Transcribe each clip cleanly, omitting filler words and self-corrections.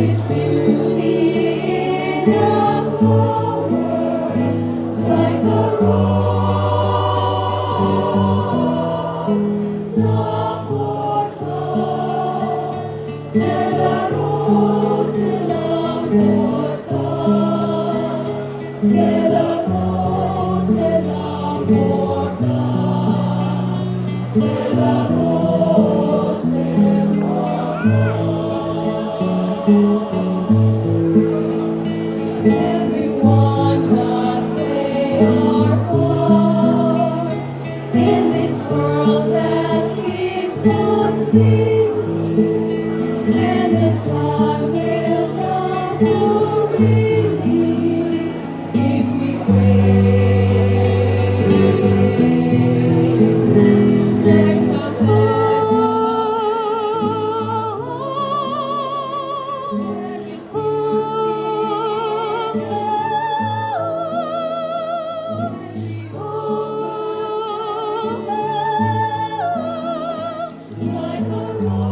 is beauty in the flower, like a rose, la porta, c'est la rose, la porta, c'est la rose, la porta, c'est la rose, everyone must play our part in this world that keeps on spinning, and the time will come for rain if we wait. There's a like a rose,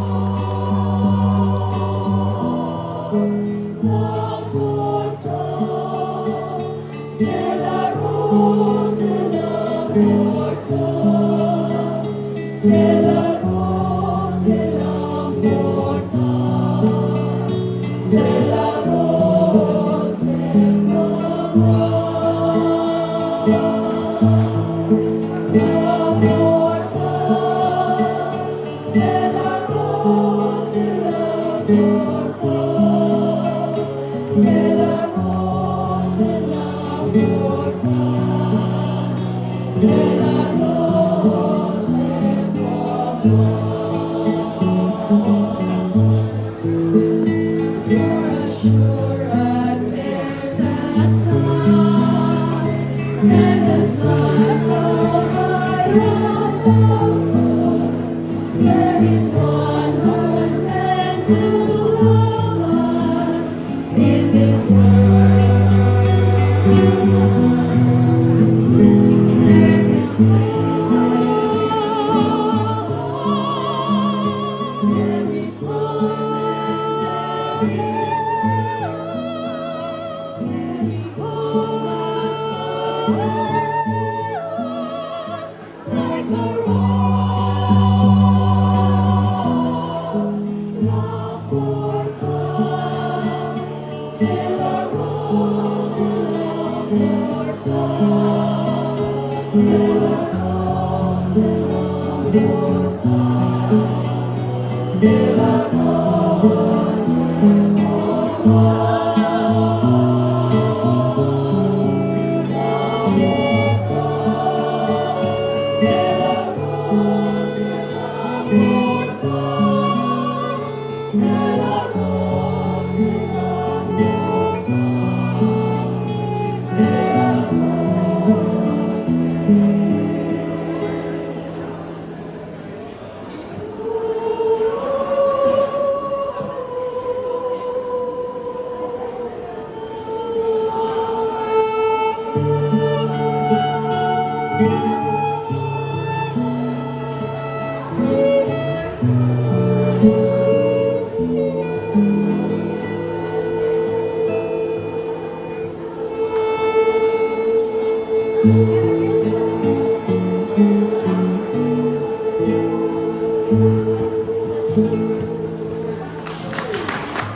la porta, c'est la rose, la porta, c'est la rose, la porta, c'est la rose, la porta, c'est la rose, la porta, c'est la rose, la porta, c'est la rose, you're as sure as there's the sky, and the sun so high above us. There is one who stands to love us in this world. There's a there is like a rose, la porta, c'est la rose, la porta, c'est la rose, la porta, c'est la rose, c'est la rose, c'est la rose, c'est la rose.